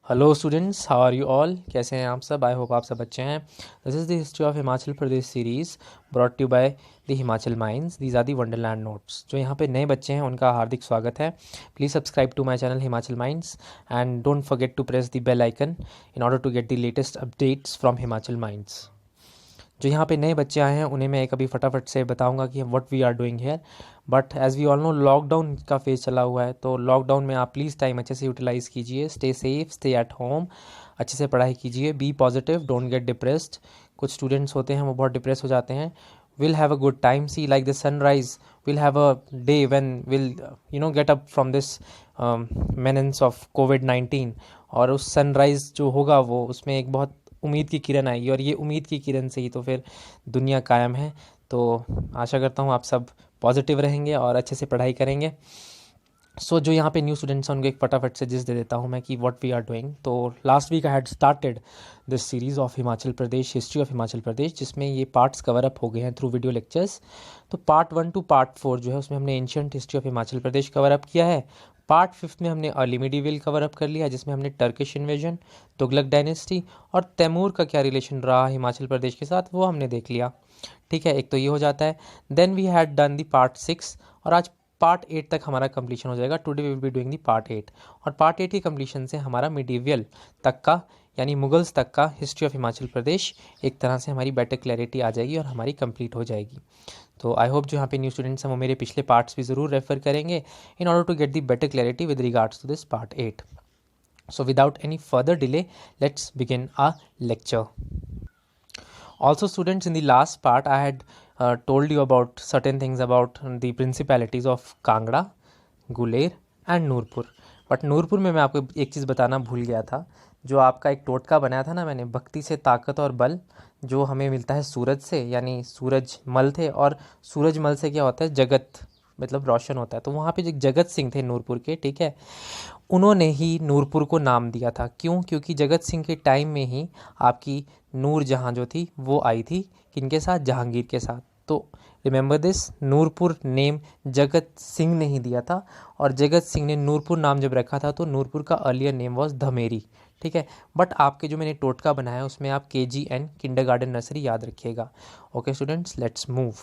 Hello students, how are you all. कैसे हैं आप सब? आई होप आप सब अच्छे हैं। This is the history of Himachal Pradesh series brought you by the Himachal minds. These are the wonderland notes. जो यहाँ पे नए बच्चे हैं उनका हार्दिक स्वागत है। Please subscribe to my channel Himachal minds and don't forget to press the bell icon in order to get the latest updates from Himachal minds. जो यहाँ पे नए बच्चे आए हैं उन्हें मैं एक अभी फटाफट से बताऊंगा कि what we are doing here. But as we all know, lockdown का फेज चला हुआ है, तो लॉकडाउन में आप प्लीज़ टाइम अच्छे से यूटिलाइज़ कीजिए। Stay safe, stay at home, अच्छे से पढ़ाई कीजिए, be positive, don't get depressed. कुछ स्टूडेंट्स होते हैं वो बहुत डिप्रेस हो जाते हैं। Will have a good time, see like the sunrise, will have a day when will get up from this menace of कोविड-19। और उस सनराइज जो होगा वो उसमें एक बहुत उम्मीद की किरण आएगी, और ये उम्मीद की किरण से ही तो फिर दुनिया कायम है। तो आशा करता हूँ आप सब पॉजिटिव रहेंगे और अच्छे से पढ़ाई करेंगे। जो यहाँ पे न्यू स्टूडेंट्स हैं उनको एक फटाफट से जिस दे देता हूँ मैं कि व्हाट वी आर डूइंग। तो last week I had started this series of Himachal Pradesh, history of Himachal Pradesh, जिसमें ये पार्ट्स कवर अप हो गए हैं थ्रू वीडियो लेक्चर्स। तो पार्ट 1 टू पार्ट 4 जो है उसमें हमने ancient history of Himachal Pradesh cover up किया है। पार्ट 5 में हमने अर्ली मिडीवल कवर अप कर लिया, जिसमें हमने टर्किश इन्वेजन, तुगलक डायनेस्टी और तैमूर का क्या रिलेशन रहा हिमाचल प्रदेश के साथ वो हमने देख लिया। ठीक है, एक तो ये हो जाता है। Then we had done the part 6, और आज पार्ट 8 तक हमारा कंप्लीशन हो जाएगा। Today we will be doing the part 8, और पार्ट 8 की कंप्लीशन से हमारा मिडीवियल तक का यानी मुगल्स तक का हिस्ट्री ऑफ हिमाचल प्रदेश एक तरह से हमारी बेटर क्लैरिटी आ जाएगी और हमारी कंप्लीट हो जाएगी। तो आई होप जो यहाँ पे न्यू स्टूडेंट्स हैं वो मेरे पिछले पार्ट्स भी ज़रूर रेफर करेंगे in order to get the better clarity with regards to this part 8। So without any further delay, let's begin our lecture. Also students, in the last part I had told you about certain things about the principalities of Kangra, Guler and Nurpur. But Nurpur में मैं आपको एक चीज़ बताना भूल गया था। जो आपका एक टोटका बनाया था ना मैंने, भक्ति से ताकत और बल, जो हमें मिलता है सूरज से, यानी सूरज मल थे, और सूरज मल से क्या होता है, जगत मतलब रोशन होता है। तो वहाँ पे जो जगत सिंह थे नूरपुर के, ठीक है, उन्होंने ही नूरपुर को नाम दिया था। क्यों? क्योंकि जगत सिंह के टाइम में ही आपकी नूर जहाँ जो थी वो आई थी, किनके साथ? जहांगीर के साथ। तो remember this, Nurpur name Jagat Singh ने ही दिया था, और जगत सिंह ने नूरपुर नाम जब रखा था तो नूरपुर का अर्लियर नेम वॉज धमेरी। ठीक है, बट आपके जो मैंने टोटका बनाया उसमें आप KGN किंडरगार्टन नर्सरी याद रखिएगा। Okay students, let's move.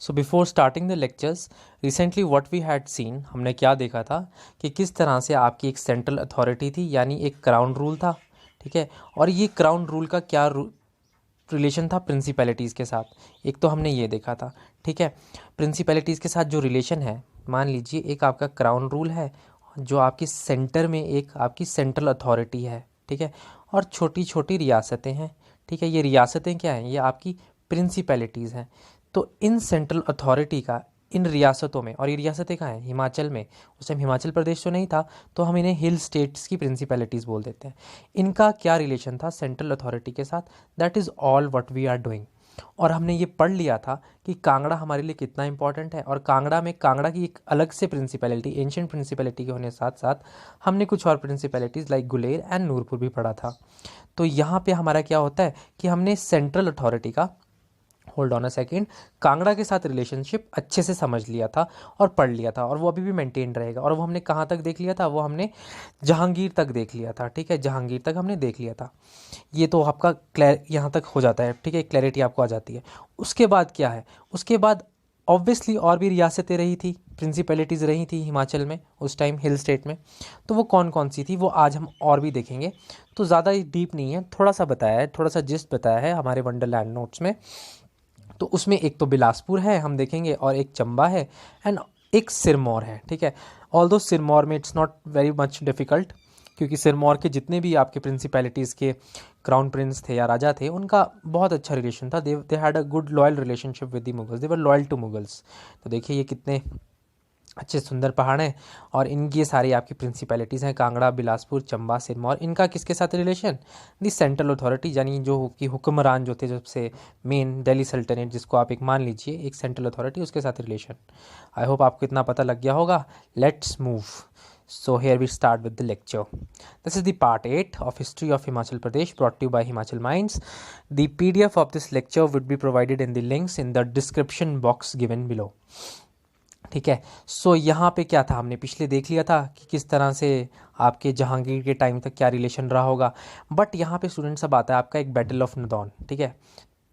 So before starting the lectures, recently what we had seen, हमने क्या देखा था कि किस तरह से आपकी एक सेंट्रल अथॉरिटी थी, यानी एक क्राउन रूल था। ठीक है, और ये क्राउन रूल का क्या रिलेशन था प्रिंसिपैलिटीज़ के साथ, एक तो हमने ये देखा था। ठीक है, प्रिंसिपैलिटीज़ के साथ जो रिलेशन है, मान लीजिए एक आपका क्राउन रूल है जो आपकी सेंटर में एक आपकी सेंट्रल अथॉरिटी है। ठीक है, और छोटी छोटी रियासतें हैं। ठीक है, ये रियासतें क्या हैं? ये आपकी प्रिंसिपैलिटीज़ हैं। तो इन सेंट्रल अथॉरिटी का इन रियासतों में, और ये रियासतें कहाँ हैं? हिमाचल में। उस टाइम हिमाचल प्रदेश तो नहीं था, तो हम इन्हें हिल स्टेट्स की प्रिंसिपैलिटीज़ बोल देते हैं। इनका क्या रिलेशन था सेंट्रल अथॉरिटी के साथ? That is all what we are doing. और हमने ये पढ़ लिया था कि कांगड़ा हमारे लिए कितना इंपॉर्टेंट है, और कांगड़ा में कांगड़ा की एक अलग से प्रिंसिपैलिटी, एंशियंट प्रिंसिपैलिटी के होने साथ साथ हमने कुछ और principalities like Guler and Nurpur भी पढ़ा था। तो यहाँ पे हमारा क्या होता है कि हमने सेंट्रल अथॉरिटी का, hold on a second, Kangra के साथ रिलेशनशिप अच्छे से समझ लिया था और पढ़ लिया था, और वो अभी भी मेंटेन रहेगा। और वो हमने कहाँ तक देख लिया था? वो हमने जहांगीर तक देख लिया था। ठीक है, जहांगीर तक हमने देख लिया था। ये तो आपका यहाँ तक हो जाता है। ठीक है, क्लैरिटी आपको आ जाती है। उसके बाद क्या है? उसके बाद ऑब्वियसली और भी रियासतें रही थी, प्रिंसिपैलिटीज़ रही थी हिमाचल में उस टाइम, हिल स्टेट में। तो वो कौन कौन सी थी वो आज हम और भी देखेंगे। तो ज़्यादा डीप नहीं है, थोड़ा सा बताया है, थोड़ा सा जिस्ट बताया है हमारे वंडरलैंड नोट्स में। तो उसमें एक तो बिलासपुर है हम देखेंगे, और एक चंबा है, एंड एक सिरमौर है। ठीक है, ऑल्दो सिरमौर में it's not very much difficult, क्योंकि सिरमौर के जितने भी आपके प्रिंसिपैलिटीज़ के क्राउन प्रिंस थे या राजा थे, उनका बहुत अच्छा रिलेशन था। They had a good loyal relationship with the Mughals, they were loyal to Mughals. तो देखिए ये कितने अच्छे सुंदर पहाड़ हैं, और इनकी ये सारी आपकी प्रिंसिपैलिटीज़ हैं, कांगड़ा, बिलासपुर, चंबा, सिरमौर। इनका किसके साथ रिलेशन? दी सेंट्रल अथॉरिटी, यानी जो कि हुक्मरान जो थे, सबसे मेन दिल्ली सल्तनत, जिसको आप एक मान लीजिए एक सेंट्रल अथॉरिटी, उसके साथ रिलेशन। आई होप आपको इतना पता लग गया होगा। Let's move. So here we start with the lecture. This is the part 8 of History of Himachal Pradesh brought to you by Himachal Minds. The PDF of this lecture would be provided in the links in the description box given below. ठीक है। सो यहाँ पे क्या था, हमने पिछले देख लिया था कि किस तरह से आपके जहांगीर के टाइम तक क्या रिलेशन रहा होगा। बट यहाँ पे स्टूडेंट सब आता है आपका एक बैटल ऑफ नदौन। ठीक है,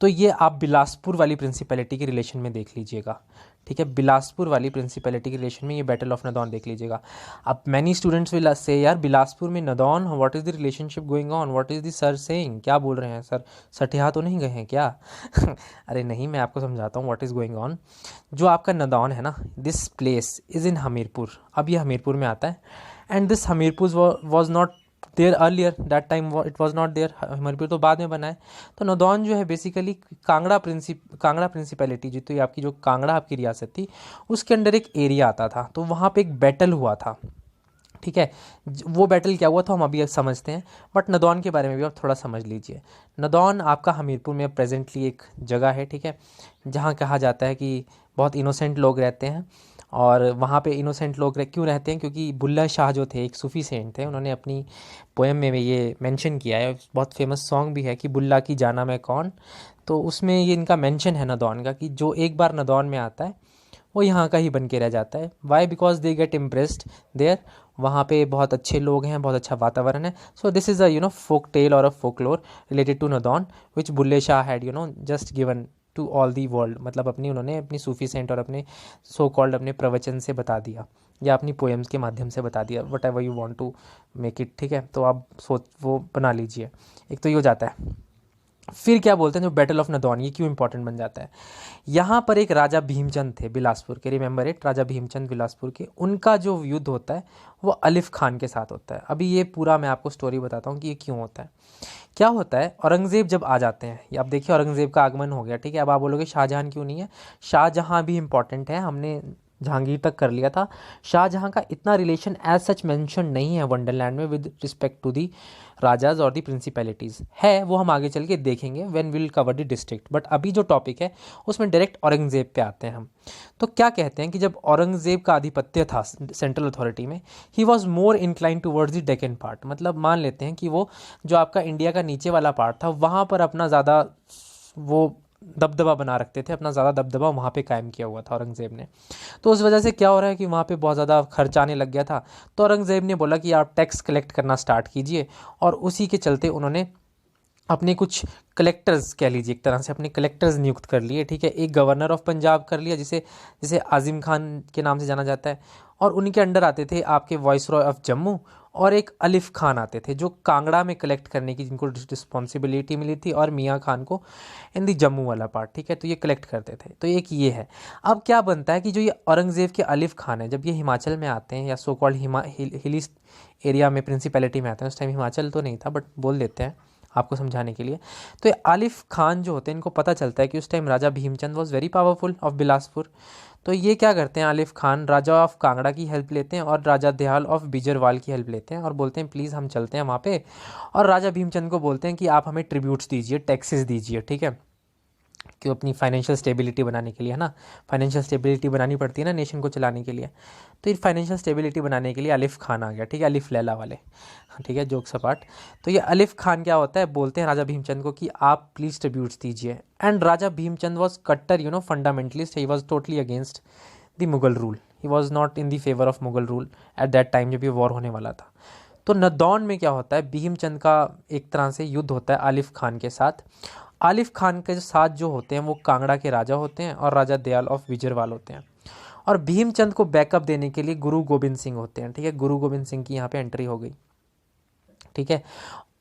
तो ये आप बिलासपुर वाली प्रिंसिपैलिटी के रिलेशन में देख लीजिएगा। ठीक है, बिलासपुर वाली प्रिंसिपैलिटी के रिलेशन में ये बैटल ऑफ नदौन देख लीजिएगा। अब मैनी स्टूडेंट्स विल से यार बिलासपुर में Nadaun, what is the relationship going on, what is the sir saying, क्या बोल रहे हैं सर, सठिया तो नहीं गए हैं क्या? अरे नहीं, मैं आपको समझाता हूँ व्हाट इज़ गोइंग ऑन। जो आपका नदौन है ना, this place is in Hamirpur, अब ये हमीरपुर में आता है। And this Hamirpur was not there earlier, that time it was not there, Hamirpur तो बाद में बना है। तो नदौन जो है बेसिकली कांगड़ा प्रिंसिपैलिटी जी, तो ये आपकी जो कांगड़ा आपकी रियासत थी उसके अंडर एक एरिया आता था। तो वहाँ पे एक बैटल हुआ था। ठीक है, वो बैटल क्या हुआ था हम अभी समझते हैं, बट नदौन के बारे में भी आप थोड़ा समझ लीजिए। नदौन आपका हमीरपुर में प्रेजेंटली एक जगह है। ठीक है, जहाँ कहा जाता है कि बहुत इनोसेंट लोग रहते हैं। और वहाँ पे इनोसेंट लोग क्यों रहते हैं, क्योंकि बुल्ला शाह जो थे एक सूफ़ी सेंट थे, उन्होंने अपनी पोएम में ये मेंशन किया है, बहुत फेमस सॉन्ग भी है कि बुल्ला की जाना मैं कौन। तो उसमें ये इनका मेंशन है नदौन का, कि जो एक बार नदौन में आता है वो यहाँ का ही बन के रह जाता है। Why? Because they get impressed there, वहाँ पे बहुत अच्छे लोग हैं, बहुत अच्छा वातावरण है। So this is a folk tale और a folklore related to Nadaun which Bulle Shah had just given to all the world, मतलब उन्होंने अपनी सूफी सेंट और अपने सो कॉल्ड अपने प्रवचन से बता दिया, या अपनी पोएम्स के माध्यम से बता दिया, whatever you want to make it. ठीक है, तो आप सोच वो बना लीजिए। एक तो ये हो जाता है। फिर क्या बोलते हैं जो बैटल ऑफ नदौन, ये क्यों इंपॉर्टेंट बन जाता है? यहाँ पर एक राजा भीमचंद थे बिलासपुर के, रिमेंबर इट, राजा भीमचंद बिलासपुर के, उनका जो युद्ध होता है वो अलिफ खान के साथ होता है। अभी ये पूरा मैं आपको स्टोरी बताता हूँ कि ये क्यों होता है। क्या होता है, औरंगज़ेब जब आ जाते हैं, ये आप देखिए औरंगज़ेब का आगमन हो गया। ठीक है, अब आप बोलोगे शाहजहां क्यों नहीं है? शाहजहां भी इंपॉर्टेंट है, हमने जहांगीर तक कर लिया था। शाहजहां का इतना रिलेशन एज सच मेंशन नहीं है वंडरलैंड में with respect to the Rajas और दी प्रिंसिपैलिटीज़, है वो हम आगे चल के देखेंगे when will cover the district. But अभी जो टॉपिक है उसमें डायरेक्ट औरंगज़ेब पे आते हैं हम। तो क्या कहते हैं कि जब औरंगज़ेब का आधिपत्य था सेंट्रल अथॉरिटी में, he was more incline towards the Deccan part, मतलब मान लेते हैं कि वो जो आपका इंडिया का नीचे वाला पार्ट था वहाँ पर अपना ज़्यादा वो दबदबा बना रखते थे, अपना ज़्यादा दबदबा वहाँ पे कायम किया हुआ था औरंगज़ेब ने। तो उस वजह से क्या हो रहा है कि वहाँ पे बहुत ज़्यादा खर्च आने लग गया था। तो औरंगज़ेब ने बोला कि आप टैक्स कलेक्ट करना स्टार्ट कीजिए, और उसी के चलते उन्होंने अपने कुछ कलेक्टर्स, कह लीजिए एक तरह से अपने कलेक्टर्स नियुक्त कर लिए। ठीक है, एक गवर्नर ऑफ पंजाब कर लिया जिसे जिसे आज़िम खान के नाम से जाना जाता है, और उनके अंडर आते थे आपके वॉइस रॉय ऑफ जम्मू, और एक अलिफ खान आते थे जो कांगड़ा में कलेक्ट करने की जिनको रिस्पॉन्सिबिलिटी मिली थी, और मियाँ खान को इन दी जम्मू वाला पार्ट। ठीक है, तो ये कलेक्ट करते थे। तो एक ये है। अब क्या बनता है कि जो ये औरंगज़ेब के अलिफ खान है, जब ये हिमाचल में आते हैं, या सो कॉल्ड हिली एरिया में प्रिंसिपैलिटी में आते हैं, उस टाइम हिमाचल तो नहीं था बट बोल देते हैं आपको समझाने के लिए। तो ये आलिफ खान जो होते हैं इनको पता चलता है कि उस time Raja Bhimchand was very powerful of Bilaspur. तो ये क्या करते हैं, आलिफ खान राजा ऑफ कांगड़ा की हेल्प लेते हैं और राजा दयाल ऑफ बिजरवाल की हेल्प लेते हैं, और बोलते हैं प्लीज़ हम चलते हैं वहाँ पे, और राजा भीमचंद को बोलते हैं कि आप हमें ट्रिब्यूट्स दीजिए, टैक्सेस दीजिए। ठीक है, क्यों? अपनी फाइनेंशियल स्टेबिलिटी बनाने के लिए, है ना, फाइनेंशियल स्टेबिलिटी बनानी पड़ती है ना नेशन को चलाने के लिए। तो ये फाइनेंशियल स्टेबिलिटी बनाने के लिए अलिफ खान आ गया। ठीक है, अलिफ लैला वाले। ठीक है, जोक सपाट। तो ये अलिफ खान क्या होता है, बोलते हैं राजा भीमचंद को कि आप प्लीज़ ट्रिब्यूट्स दीजिए। एंड राजा भीमचंद वॉज कट्टर fundamentalist, he was totally against the Mughal rule, he was not in the favour of Mughal rule at that time जब ये वॉर होने वाला था। तो नदौन में क्या होता है, भीमचंद का एक तरह से युद्ध होता है आलिफ खान के साथ। आलिफ खान के साथ जो होते हैं वो कांगड़ा के राजा होते हैं और राजा दयाल ऑफ विजरवाल होते हैं, और भीमचंद को बैकअप देने के लिए गुरु गोविंद सिंह होते हैं। ठीक है, गुरु गोविंद सिंह की यहाँ पे एंट्री हो गई। ठीक है,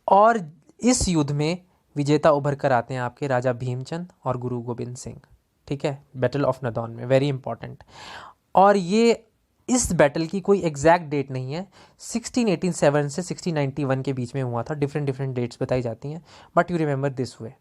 और इस युद्ध में विजेता उभर कर आते हैं आपके राजा भीमचंद और गुरु गोविंद सिंह। ठीक है, बैटल ऑफ नदौन में, वेरी इंपॉर्टेंट। और ये इस बैटल की कोई एग्जैक्ट डेट नहीं है, 1687 से 1691 के बीच में हुआ था, डिफरेंट डिफरेंट डेट्स बताई जाती हैं, but you remember this way.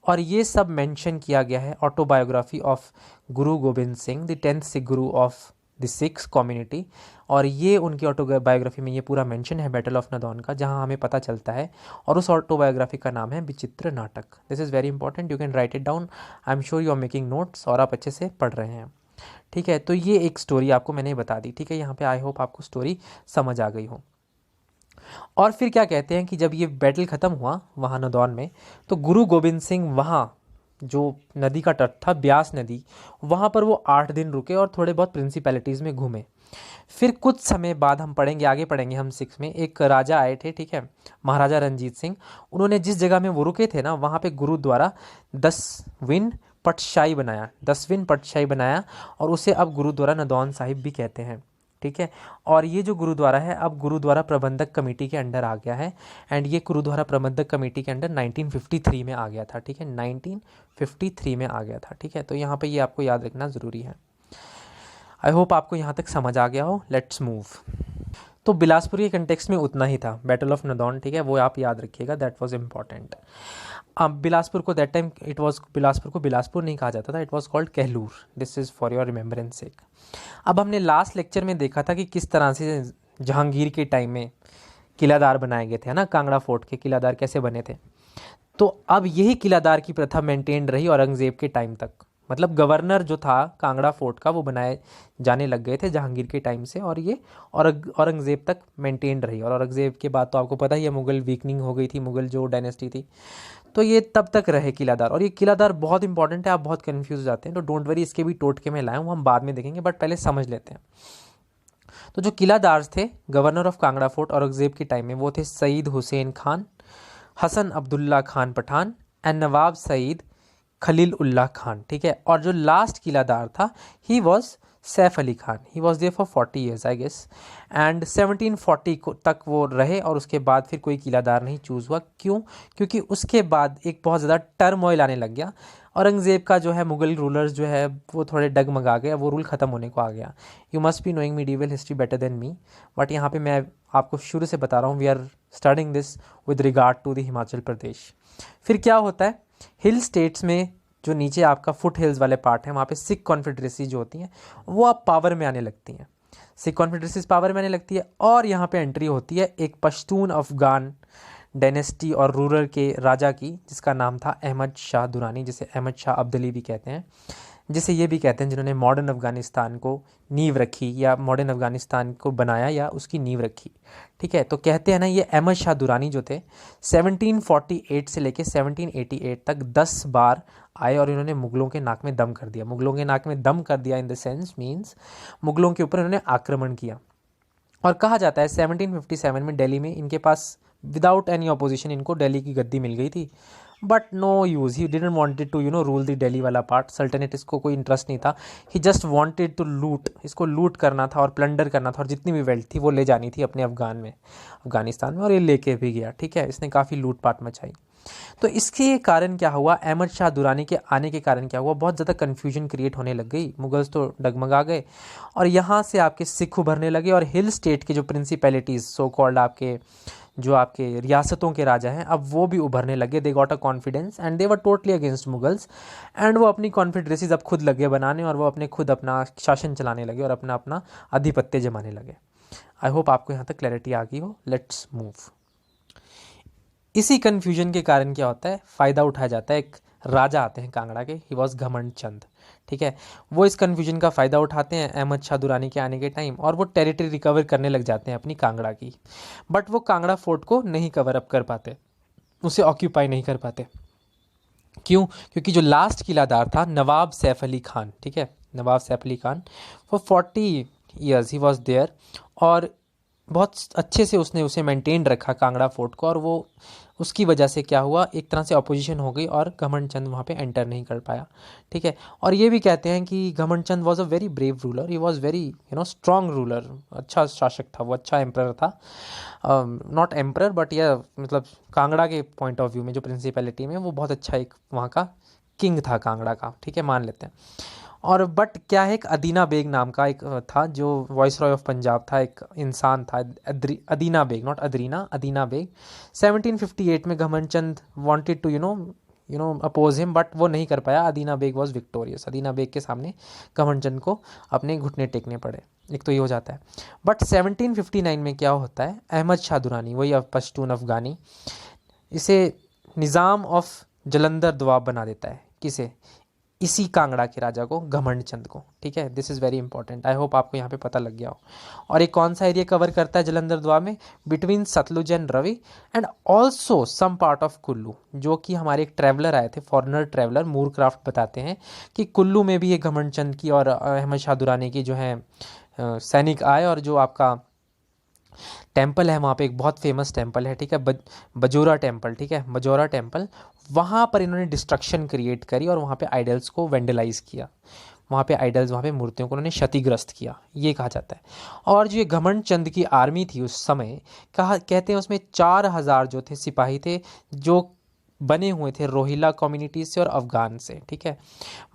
और ये सब मेंशन किया गया है autobiography of Guru Govind Singh, the 10th Sikh Guru of the six community, और ये उनकी ऑटोबायोग्राफी में ये पूरा मेंशन है बैटल ऑफ नदौन का, जहाँ हमें पता चलता है। और उस ऑटोबायोग्राफी का नाम है Vichitra Natak. This is very important, you can write it down, I am sure you are making notes और आप अच्छे से पढ़ रहे हैं। ठीक है, तो ये एक स्टोरी आपको मैंने बता दी। ठीक है, यहाँ पे आई होप आपको स्टोरी समझ आ गई हो। और फिर क्या कहते हैं कि जब ये बैटल ख़त्म हुआ वहाँ नदौन में, तो गुरु गोविंद सिंह वहाँ जो नदी का तट था ब्यास नदी, वहाँ पर वो 8 दिन रुके और थोड़े बहुत प्रिंसिपैलिटीज़ में घूमे। फिर कुछ समय बाद हम पढ़ेंगे, आगे पढ़ेंगे हम 6 में, एक राजा आए थे, ठीक है, महाराजा रंजीत सिंह। उन्होंने जिस जगह में वो रुके थे ना, वहाँ पे गुरुद्वारा 10वीं पातशाही बनाया, 10वीं पातशाही बनाया, और उसे अब गुरुद्वारा नदौन साहिब भी कहते हैं, ठीक है। और ये जो गुरुद्वारा है अब गुरुद्वारा प्रबंधक कमेटी के अंडर आ गया है, एंड ये गुरुद्वारा प्रबंधक कमेटी के अंडर 1953 में आ गया था, ठीक है, 1953 में आ गया था, ठीक है। तो यहाँ पे ये आपको याद रखना ज़रूरी है। आई होप आपको यहाँ तक समझ आ गया हो। Let's move. तो बिलासपुर के कंटेक्स्ट में उतना ही था, बैटल ऑफ नदौन, ठीक है, वो आप याद रखिएगा, दैट वाज इम्पॉर्टेंट। अब बिलासपुर को that time it was, Bilaspur को बिलासपुर नहीं कहा जाता था, it was called Kahlur. This is for your remembrance sake. अब हमने लास्ट लेक्चर में देखा था कि किस तरह से जहांगीर के टाइम में किलादार बनाए गए थे, है ना, कांगड़ा फोर्ट के किलादार कैसे बने थे। तो अब यही किलादार की प्रथा मेंटेन रही औरंगज़ेब के टाइम तक, मतलब गवर्नर जो था कांगड़ा फोर्ट का वो बनाए जाने लग गए थे जहांगीर के टाइम से, और ये औरंगज़ेब तक मेंटेन रही। और औरंगज़ेब के बाद तो आपको पता ही है मुगल वीकनिंग हो गई थी, मुगल जो डायनेस्टी थी, तो ये तब तक रहे किलादार। और ये किलादार बहुत इंपॉर्टेंट है, आप बहुत कन्फ्यूज हो जाते हैं, तो डोंट वरी, इसके भी टोटके में लाए हूँ, हम बाद में देखेंगे, बट पहले समझ लेते हैं। तो जो किलादार थे governor of Kangra fort Aurangzeb के टाइम में, वो थे सईद हुसैन खान, हसन अब्दुल्ला खान पठान एंड नवाब सईद खलील उल्लाह खान, ठीक है। और जो लास्ट किलादार था ही was Saif Ali Khan, he was there for 40 years I guess, and 1740 तक वो रहे, और उसके बाद फिर कोई किलादार नहीं चूज़ हुआ। क्यों? क्योंकि उसके बाद एक बहुत ज़्यादा टर्मोइल आने लग गया, औरंगज़ेब का जो है, मुगल रूलर्स जो है वो थोड़े डगमगा गए, वो रूल ख़त्म होने को आ गया। You must be knowing medieval history better than me, but यहाँ पे मैं आपको शुरू से बता रहा हूँ, we are studying this with regard to the Himachal Pradesh. फिर क्या होता है, हिल स्टेट्स में जो नीचे आपका फुट हिल्स वाले पार्ट हैं, वहाँ पे सिख कॉन्फेडरेसी जो होती हैं वो अब पावर में आने लगती हैं, सिख कॉन्फेडरेसीज पावर में आने लगती है, और यहाँ पे एंट्री होती है एक पश्तून अफगान डायनेस्टी और रूलर के राजा की, जिसका नाम था अहमद शाह दुरानी, जिसे अहमद शाह अब्दली भी कहते हैं, जिसे ये भी कहते हैं जिन्होंने मॉडर्न अफ़गानिस्तान को नींव रखी, या मॉडर्न अफ़गानिस्तान को बनाया या उसकी नींव रखी, ठीक है। तो कहते हैं ना, ये अहमद शाह दुरानी जो थे 1748 से लेके 1788 तक 10 बार आए, और इन्होंने मुगलों के नाक में दम कर दिया। मुगलों के नाक में दम कर दिया इन द सेंस मीन्स मुगलों के ऊपर इन्होंने आक्रमण किया। और कहा जाता है 1757 में दिल्ली में इनके पास विदाउट एनी अपोजिशन इनको दिल्ली की गद्दी मिल गई थी, but no use, he didn't wanted to rule the Delhi वाला पार्ट, सल्टनेट इसको कोई इंटरेस्ट नहीं था, ही जस्ट वांटेड टू लूट, इसको लूट करना था और प्लंडर करना था, और जितनी भी वेल्थ थी वो ले जानी थी अपने अफगानिस्तान में, और ये लेके भी गया, ठीक है। इसने काफ़ी लूटपाट मचाई। तो इसके कारण क्या हुआ, अहमद शाह दुरानी के आने के कारण क्या हुआ, बहुत ज़्यादा कन्फ्यूजन क्रिएट होने लग गई, मुगल्स तो डगमगा गए, और यहाँ से आपके सिख उभरने लगे, और हिल स्टेट के जो प्रिंसिपैलिटीज़ सो कॉल्ड आपके जो आपके रियासतों के राजा हैं, अब वो भी उभरने लगे, they got a confidence and they were totally against Mughals, and वो अपनी कॉन्फिडरेसीज अब खुद लगे बनाने, और वो अपने खुद अपना शासन चलाने लगे और अपना अपना आधिपत्य जमाने लगे। आई होप आपको यहाँ तक क्लैरिटी आ गई हो। Let's move. इसी कन्फ्यूजन के कारण क्या होता है, फ़ायदा उठाया जाता है, एक राजा आते हैं कांगड़ा के, ही वॉज घमंड चंद, ठीक है। वो इस कन्फ्यूजन का फ़ायदा उठाते हैं अहमद शाह दुरानी के आने के टाइम, और वो टेरिटरी रिकवर करने लग जाते हैं अपनी कांगड़ा की, बट वो कांगड़ा फोर्ट को नहीं कवर अप कर पाते, उसे ऑक्यूपाई नहीं कर पाते। क्यों? क्योंकि जो लास्ट किलादार था नवाब सैफ अली खान, ठीक है, नवाब सैफ अली खान, वो 40 ईयर्स ही वॉज देयर, और बहुत अच्छे से उसने उसे मेंटेन रखा कांगड़ा फोर्ट को, और वो उसकी वजह से क्या हुआ, एक तरह से अपोजिशन हो गई, और घमंड चंद वहाँ पे एंटर नहीं कर पाया, ठीक है। और ये भी कहते हैं कि Ghamand Chand was a very brave ruler, he was very strong ruler, अच्छा शासक था वो, अच्छा एम्प्रर था, नॉट एम्प्रर बट यह मतलब कांगड़ा के पॉइंट ऑफ व्यू में जो प्रिंसिपैलिटी में वो बहुत अच्छा एक वहाँ का किंग था कांगड़ा का, ठीक है, मान लेते हैं। और बट क्या है, एक अदीना बेग नाम का एक था जो वॉइस रॉय ऑफ पंजाब था, एक इंसान था, अदीना बेग, नॉट अदरीना, अदीना बेग। 1758 में Ghamand Chand wanted to oppose him, but वो नहीं कर पाया। अदीना बेग वॉज विक्टोरियस, अदीना बेग के सामने घमंड चंद को अपने घुटने टेकने पड़े, एक तो ये हो जाता है। बट 1759 में क्या होता है, अहमद शाह दुरानी, वही पश्तून अफगानी, इसे निज़ाम ऑफ जलंधर दोआब बना देता है। किसे? इसी कांगड़ा के राजा को, घमंड चंद को। ठीक है, this is very important. I hope आपको यहाँ पे पता लग गया हो। और ये कौन सा एरिया कवर करता है जलंधर द्वा में? Between Sutlej and Ravi and also some part of Kullu. जो कि हमारे एक ट्रैवलर आए थे, फॉरेनर ट्रैवलर मूरक्राफ्ट, बताते हैं कि कुल्लू में भी ये घमंड चंद की और अहमद शाह दुरानी की जो है सैनिक आए, और जो आपका टेम्पल है वहाँ पे, एक बहुत फेमस टेम्पल है, ठीक है, बजोरा टेम्पल, ठीक है, बजोरा टेम्पल, वहाँ पर इन्होंने डिस्ट्रक्शन क्रिएट करी और वहाँ पे आइडल्स को वेंडलाइज किया। वहाँ पे आइडल्स, वहाँ पे मूर्तियों को उन्होंने क्षतिग्रस्त किया, ये कहा जाता है। और जो ये घमंड चंद की आर्मी थी उस समय, कहा कहते हैं उसमें 4000 जो थे सिपाही थे, जो बने हुए थे रोहिला कम्युनिटीज से और अफगान से। ठीक है,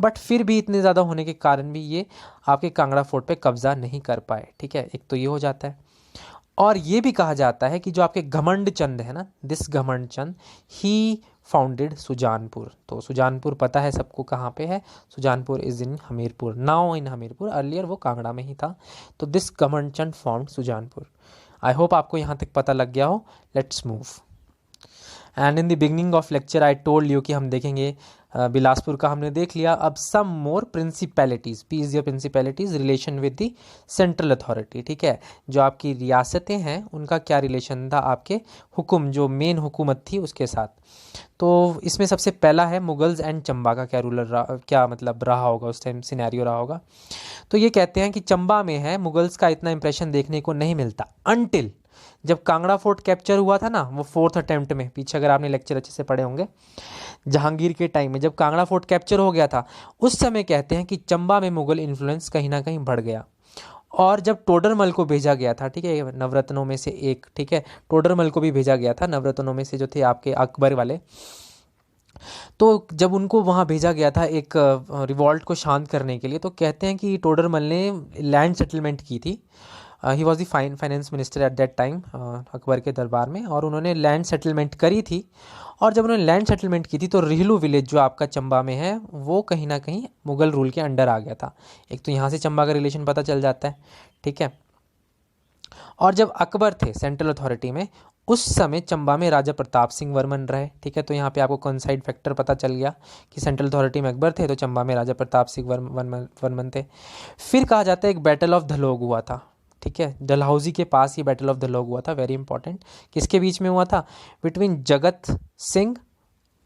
बट फिर भी इतने ज़्यादा होने के कारण भी ये आपके कांगड़ा फोर्ट पे कब्जा नहीं कर पाए। ठीक है, एक तो ये हो जाता है। और ये भी कहा जाता है कि जो आपके घमंड चंद है ना, this Ghamand Chand, he founded Sujanpur. तो सुजानपुर पता है सबको कहाँ पे है? Sujanpur is in Hamirpur, now in Hamirpur, earlier वो कांगड़ा में ही था। तो this Ghamand Chand found Sujanpur. I hope आपको यहाँ तक पता लग गया हो। Let's move. And in the beginning of lecture I told you कि हम देखेंगे बिलासपुर का हमने देख लिया। अब some more principalities, P is your principalities, relation with the central authority. ठीक है, जो आपकी रियासतें हैं उनका क्या रिलेशन था आपके हुक्म, जो मेन हुकूमत थी उसके साथ। तो इसमें सबसे पहला है मुगल्स एंड चंबा का क्या क्या मतलब रहा होगा उस टाइम, सिनेरियो रहा होगा। तो ये कहते हैं कि चंबा में है, मुगल्स का इतना इंप्रेशन देखने को नहीं मिलता अनटिल जब कांगड़ा फोर्ट कैप्चर हुआ था ना, वो 4th अटेम्प्ट में, पीछे अगर आपने लेक्चर अच्छे से पढ़े होंगे, जहांगीर के टाइम में जब कांगड़ा फोर्ट कैप्चर हो गया था, उस समय कहते हैं कि चंबा में मुगल इन्फ्लुएंस कहीं ना कहीं बढ़ गया। और जब टोडरमल को भेजा गया था, ठीक है, नवरत्नों में से एक, ठीक है, टोडरमल को भी भेजा गया था, नवरत्नों में से जो थे आपके अकबर वाले। तो जब उनको वहाँ भेजा गया था एक रिवॉल्ट को शांत करने के लिए, तो कहते हैं कि टोडरमल ने लैंड सेटलमेंट की थी। He was the finance minister at that time Akbar के दरबार में, और उन्होंने लैंड सेटलमेंट करी थी। और जब उन्होंने लैंड सेटलमेंट की थी तो रिहलू विलेज जो आपका चंबा में है वो कहीं ना कहीं मुगल रूल के अंडर आ गया था। एक तो यहाँ से चंबा का रिलेशन पता चल जाता है। ठीक है, और जब अकबर थे सेंट्रल अथॉरिटी में, उस समय चंबा में राजा प्रताप सिंह वर्मन रहे। ठीक है, तो यहाँ पे आपको कॉन्साइड फैक्टर पता चल गया कि सेंट्रल अथॉरिटी में अकबर थे तो चंबा में राजा प्रताप सिंह वर्मन थे। फिर कहा जाता है एक बैटल ऑफ धलोग हुआ था। ठीक है, डलहौजी के पास ये बैटल ऑफ धलोग हुआ था, वेरी इंपॉर्टेंट। किसके बीच में हुआ था? बिटवीन जगत सिंह,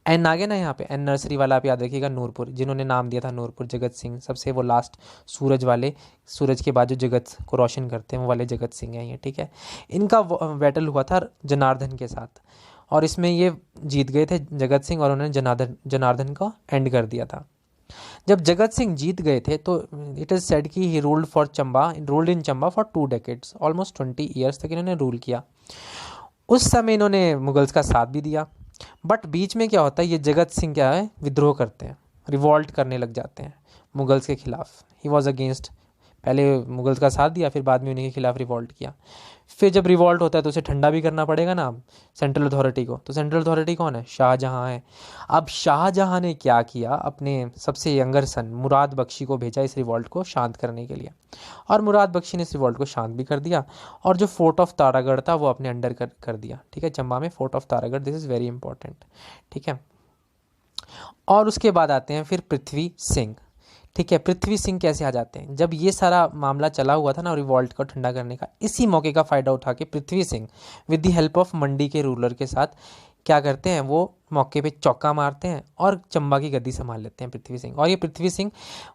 एन आ गया ना यहाँ पे, एन नर्सरी वाला आप याद रखिएगा, नूरपुर, जिन्होंने नाम दिया था नूरपुर, जगत सिंह, सबसे वो लास्ट सूरज वाले, सूरज के बाद जो जगत को रोशन करते हैं वो वाले जगत सिंह हैं ये। ठीक है, इनका बैटल हुआ था जनार्दन के साथ, और इसमें ये जीत गए थे जगत सिंह, और उन्होंने जनार्दन को एंड कर दिया था। जब जगत सिंह जीत गए थे तो इट इज़ सेड कि he ruled in Chamba for 2 decades, almost 20 years तक इन्होंने रूल किया। उस समय इन्होंने मुगल्स का साथ भी दिया, बट बीच में क्या होता है, ये जगत सिंह क्या है, विद्रोह करते हैं, रिवॉल्ट करने लग जाते हैं मुगल्स के खिलाफ। ही वॉज अगेंस्ट, पहले मुगल्स का साथ दिया, फिर बाद में उन्हीं के खिलाफ रिवॉल्ट किया। फिर जब रिवॉल्ट होता है तो उसे ठंडा भी करना पड़ेगा ना सेंट्रल अथॉरिटी को। तो सेंट्रल अथॉरिटी कौन है? शाहजहाँ है। अब शाहजहाँ ने क्या किया, अपने सबसे यंगर सन मुराद बख्शी को भेजा इस रिवॉल्ट को शांत करने के लिए, और मुराद बख्शी ने इस रिवॉल्ट को शांत भी कर दिया, और जो फोर्ट ऑफ तारागढ़ था वो अपने अंडर कर दिया। ठीक है, चंबा में fort of Taragarh, this is very important. ठीक है, और उसके बाद आते हैं फिर पृथ्वी सिंह। ठीक है, पृथ्वी सिंह कैसे आ जाते हैं? जब ये सारा मामला चला हुआ था ना रिवॉल्ट को ठंडा करने का, इसी मौके का फ़ायदा उठा के Prithvi Singh with the help of Mandi के रूलर के साथ क्या करते हैं, वो मौके पे चौका मारते हैं और चंबा की गद्दी संभाल लेते हैं पृथ्वी सिंह। और ये पृथ्वी सिंह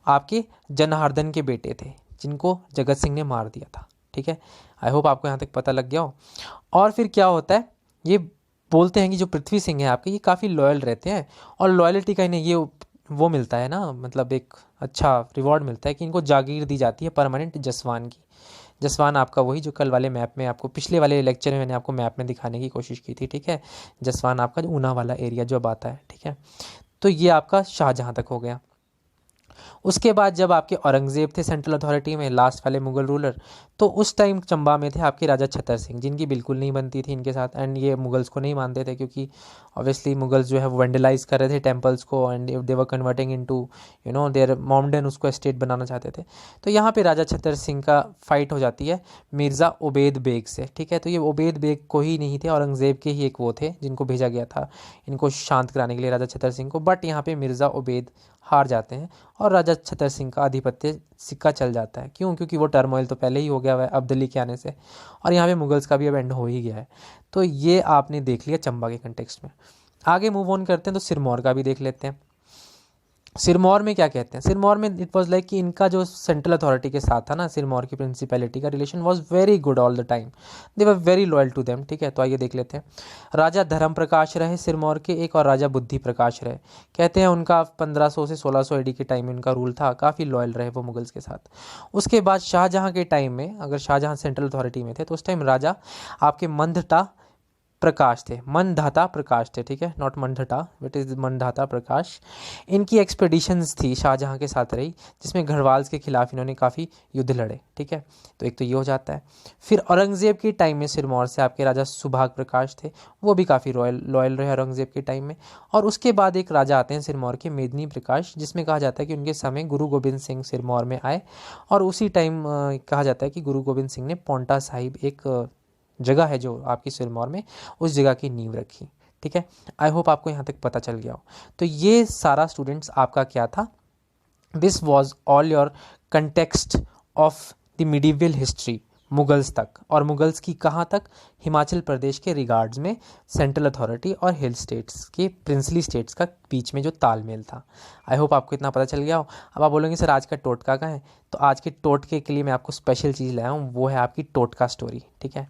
आपके जनार्दन के बेटे थे, जिनको जगत सिंह ने मार दिया था। ठीक है, आई होप आपको यहाँ तक पता लग गया हो। और फिर क्या होता है, ये बोलते हैं कि जो पृथ्वी सिंह है आपके, ये काफ़ी लॉयल रहते हैं, और लॉयल्टी का इन्हें ये वो मिलता है ना, मतलब एक अच्छा रिवॉर्ड मिलता है कि इनको जागीर दी जाती है परमानेंट जसवान की। जसवान आपका वही जो कल वाले मैप में आपको, पिछले वाले लेक्चर में मैंने आपको मैप में दिखाने की कोशिश की थी। ठीक है, जसवान आपका जो ऊना वाला एरिया जो अब आता है। ठीक है, तो ये आपका शाहजहाँ तक हो गया। उसके बाद जब आपके औरंगज़ेब थे सेंट्रल अथॉरिटी में, लास्ट वाले मुगल रूलर, तो उस टाइम चंबा में थे आपके राजा छतर सिंह, जिनकी बिल्कुल नहीं बनती थी इनके साथ, एंड ये मुगल्स को नहीं मानते थे, क्योंकि ऑब्वियसली मुगल्स जो है वो वेंडलाइज कर रहे थे टेम्पल्स को, and they were converting into their Mohammedan, उसको स्टेट बनाना चाहते थे। तो यहाँ पे राजा छतर सिंह का फाइट हो जाती है मिर्ज़ा उबैद बेग से। ठीक है, तो ये उबैद बेग को ही नहीं थे, औरंगज़ेब के ही एक वो थे जिनको भेजा गया था इनको शांत कराने के लिए, राजा छतर सिंह को, बट यहाँ पे मिर्ज़ा उबैद हार जाते हैं और राजा छतर सिंह का आधिपत्य सिक्का चल जाता है। क्यों? क्योंकि वो टर्मोइल तो पहले ही हो गया हुआ है अब्दाली के आने से, और यहाँ पे मुगल्स का भी अब एंड हो ही गया है। तो ये आपने देख लिया चंबा के कंटेक्स्ट में। आगे मूव ऑन करते हैं तो सिरमौर का भी देख लेते हैं। सिरमौर में क्या कहते हैं? सिरमौर में इट वाज लाइक कि इनका जो सेंट्रल अथॉरिटी के साथ था ना, सिरमौर की प्रिंसिपैलिटी का relation was very good all the time, they were very loyal to them. ठीक है, तो आइए देख लेते हैं। राजा धर्म प्रकाश रहे सिरमौर के एक, और राजा बुद्धि प्रकाश रहे। कहते हैं उनका 1500 से 1600 एडी के टाइम में उनका रूल था, काफ़ी लॉयल रहे वो मुगल्स के साथ। उसके बाद शाहजहाँ के टाइम में, अगर शाहजहाँ सेंट्रल अथॉरिटी में थे तो उस टाइम राजा आपके मंदटा प्रकाश थे, मनधाता प्रकाश थे। ठीक है, नॉट मंदटा, इट इज़ मनधाता प्रकाश। इनकी एक्सपेडिशंस थी शाहजहाँ के साथ रही, जिसमें गढ़वाल्स के खिलाफ इन्होंने काफ़ी युद्ध लड़े। ठीक है, तो एक तो ये हो जाता है। फिर औरंगज़ेब के टाइम में सिरमौर से आपके राजा सुभाग प्रकाश थे, वो भी काफ़ी लॉयल रहे औरंगज़ेब के टाइम में। और उसके बाद एक राजा आते हैं सिरमौर के, मेदिनी प्रकाश, जिसमें कहा जाता है कि उनके समय गुरु गोबिंद सिंह सिरमौर में आए, और उसी टाइम कहा जाता है कि गुरु गोबिंद सिंह ने पौंटा साहिब, एक जगह है जो आपकी सिरमौर में, उस जगह की नींव रखी। ठीक है, आई होप आपको यहाँ तक पता चल गया हो। तो ये सारा स्टूडेंट्स आपका क्या था, this was all your context of the medieval history Mughals तक, और मुगल्स की कहाँ तक, हिमाचल प्रदेश के रिगार्ड्स में सेंट्रल अथॉरिटी और हिल स्टेट्स के प्रिंसली स्टेट्स का बीच में जो तालमेल था। आई होप आपको इतना पता चल गया हो। अब आप बोलेंगे सर आज का टोटका कहाँ है, तो आज के टोटके के लिए मैं आपको स्पेशल चीज़ लाया हूँ, वो है आपकी टोटका स्टोरी। ठीक है,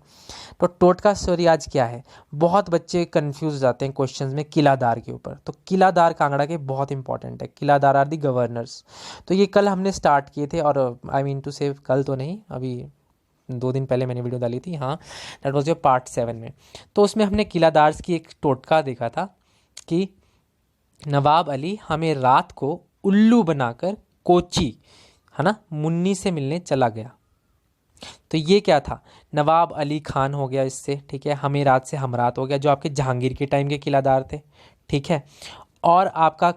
तो टोटका स्टोरी आज क्या है, बहुत बच्चे कंफ्यूज हो जाते हैं क्वेश्चंस में किलादार के ऊपर। तो किलादार कांगड़ा के बहुत इंपॉर्टेंट है, किलादार आर दी गवर्नर्स। तो ये कल हमने स्टार्ट किए थे, और आई मीन टू से कल तो नहीं, अभी 2 दिन पहले मैंने वीडियो डाली थी, हाँ, दैट वाज योर पार्ट 7 में। तो उसमें हमने किलादार्स की एक टोटका देखा था कि नवाब अली हमें रात को उल्लू बनाकर कोची, है ना, मुन्नी से मिलने चला गया। तो ये क्या था, नवाब अली खान हो गया इससे। ठीक है, हमें रात से हम रात हो गया, जो आपके जहांगीर के टाइम के किलादार थे। ठीक है, और आपका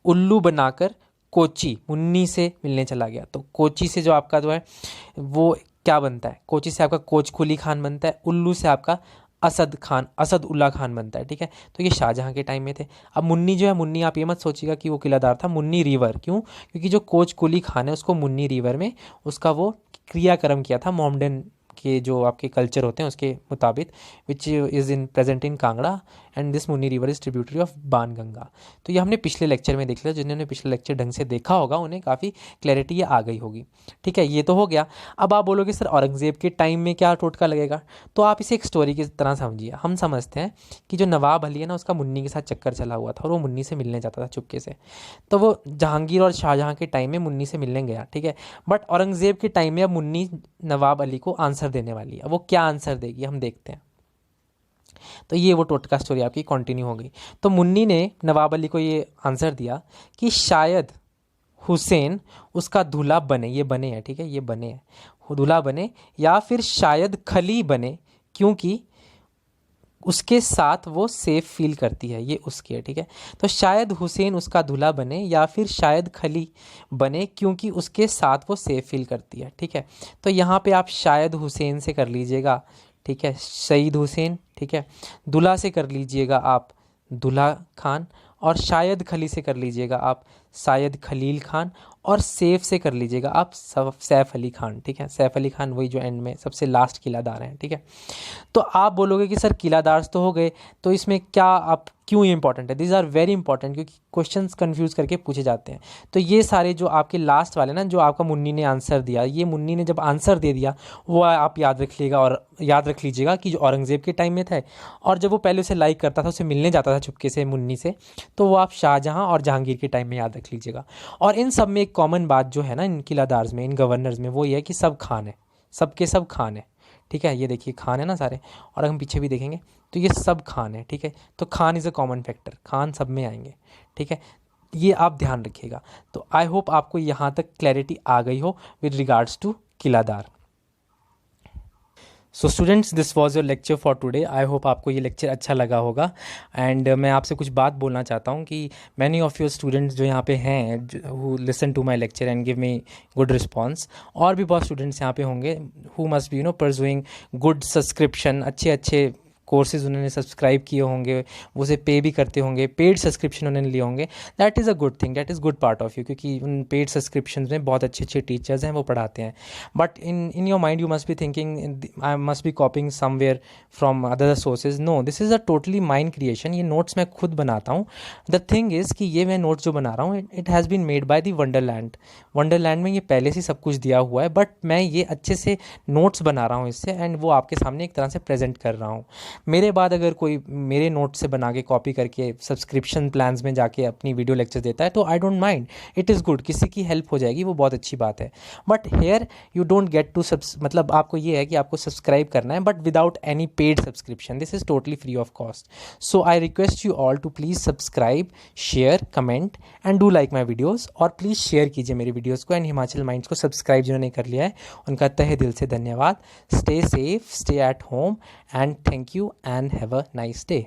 उल्लू बनाकर कोची मुन्नी से मिलने चला गया। तो कोची से जो आपका जो है वो क्या बनता है, कोची से आपका कोच कुली खान बनता है, उल्लू से आपका असद खान, असद उल्ला खान बनता है। ठीक है, तो ये शाहजहाँ के टाइम में थे। अब मुन्नी जो है, मुन्नी आप ये मत सोचिएगा कि वो किलादार था, मुन्नी रिवर। क्यों? क्योंकि जो कोच कुली खान है उसको मुन्नी रिवर में उसका वो क्रियाक्रम किया था मोमडन के जो आपके कल्चर होते हैं उसके मुताबिक, which is in present in Kangra, and this Munni river is tributary of Banganga. तो ये हमने पिछले लेक्चर में देख लिया, जिन्होंने पिछले लेक्चर ढंग से देखा होगा उन्हें काफ़ी क्लैरिटी ये आ गई होगी। ठीक है, ये तो हो गया। अब आप बोलोगे सर औरंगज़ेब के टाइम में क्या टोटका लगेगा, तो आप इसे एक स्टोरी की तरह समझिए। हम समझते हैं कि जो नवाब अली है ना, उसका मुन्नी के साथ चक्कर चला हुआ था और वो मुन्नी से मिलने जाता था चुपके से। तो वो जहांगीर और शाहजहाँ के टाइम में मुन्नी से मिलने गया। ठीक है, बट औरंगज़ेब के टाइम में अब मुन्नी नवाब अली को आंसर देने वाली है। वो क्या आंसर देगी हम देखते हैं। तो ये वो टोटका स्टोरी आपकी कंटिन्यू हो गई। तो मुन्नी ने नवाब अली को ये आंसर दिया कि शायद हुसैन उसका दूल्हा बने, ये बने हैं, ठीक है, ये बने हैं, दूल्हा बने, या फिर शायद खली बने, क्योंकि उसके साथ वो सेफ फील करती है, ये उसकी है। ठीक है, तो शायद हुसैन उसका दूल्हा बने या फिर शायद खली बने, क्योंकि उसके साथ वो सेफ फील करती है। ठीक है, तो यहाँ पे आप शायद हुसैन से कर लीजिएगा, ठीक है, शहीद हुसैन। ठीक है, दूल्हा से कर लीजिएगा आप दूल्हा खान, और शायद खली से कर लीजिएगा आप शायद खलील खान, और सेफ से कर लीजिएगा आप सैफ अली खान। ठीक है, सैफ अली खान वही जो एंड में सबसे लास्ट किलादार हैं। ठीक है, तो आप बोलोगे कि सर किलादार तो हो गए, तो इसमें क्या आप क्यों ये इंपॉर्टेंट है, दिस आर वेरी इंपॉर्टेंट, क्योंकि क्वेश्चंस कंफ्यूज करके पूछे जाते हैं। तो ये सारे जो आपके लास्ट वाले ना, जो आपका मुन्नी ने आंसर दिया, ये मुन्नी ने जब आंसर दे दिया वो आप याद रख लीजिएगा, और याद रख लीजिएगा कि जो औरंगज़ेब के टाइम में था, और जब वो पहले उसे लाइक करता था, उसे मिलने जाता था चुपके से मुन्नी से, तो वो आप शाहजहाँ और जहांगीर के टाइम में याद रख लीजिएगा। और इन सब में एक कॉमन बात जो है ना, इन किलादार्स में, इन गवर्नर्स में, वो ये है कि सब खान है, सबके सब खान है। ठीक है, ये देखिए खान है ना सारे, और हम पीछे भी देखेंगे तो ये सब खान है। ठीक है, तो Khan is a common factor, Khan सब में आएंगे। ठीक है, ये आप ध्यान रखिएगा। तो आई होप आपको यहाँ तक क्लैरिटी आ गई हो विद रिगार्ड्स टू किलादार। So students, this was your lecture for today. I hope आपको ये लेक्चर अच्छा लगा होगा। एंड मैं आपसे कुछ बात बोलना चाहता हूँ कि मैनी ऑफ योर स्टूडेंट्स जो यहाँ पे हैं, who listen to my lecture and give me good response, और भी बहुत स्टूडेंट्स यहाँ पे होंगे who must be pursuing good subscription, अच्छे कोर्सेज उन्होंने सब्सक्राइब किए होंगे, वो उसे पे भी करते होंगे, पेड सब्सक्रिप्शन उन्होंने लिए होंगे, that is a good thing, that is good part of you, क्योंकि उन पेड सब्सक्रिप्शन में बहुत अच्छे अच्छे टीचर्स हैं, वो पढ़ाते हैं. But in your mind you must be thinking I must be copying somewhere from other sources. No, this is a totally mind creation. ये नोट्स मैं खुद बनाता हूँ. द थिंग इज़ कि ये मैं नोट्स जो बना रहा हूँ, it has been made by the wonderland. Wonderland में ये पहले से सब कुछ दिया हुआ है, बट मैं ये अच्छे से नोट्स बना रहा हूँ इससे, एंड वो आपके सामने एक तरह से प्रेजेंट कर रहा हूँ. मेरे बाद अगर कोई मेरे नोट से बना के कॉपी करके सब्सक्रिप्शन प्लान्स में जाके अपनी वीडियो लेक्चर देता है तो I don't mind, it is good, किसी की हेल्प हो जाएगी, वो बहुत अच्छी बात है. But here you don't get to मतलब आपको ये है कि आपको सब्सक्राइब करना है, but without any paid subscription. This is totally free of cost. So I request you all to please subscribe, share, comment and do like my videos. और please share कीजिए मेरी वीडियोज़ को, एंड हिमाचल माइंड्स को subscribe जिन्होंने कर लिया है उनका तहे दिल से धन्यवाद. Stay safe, stay at home, and thank you and have a nice day.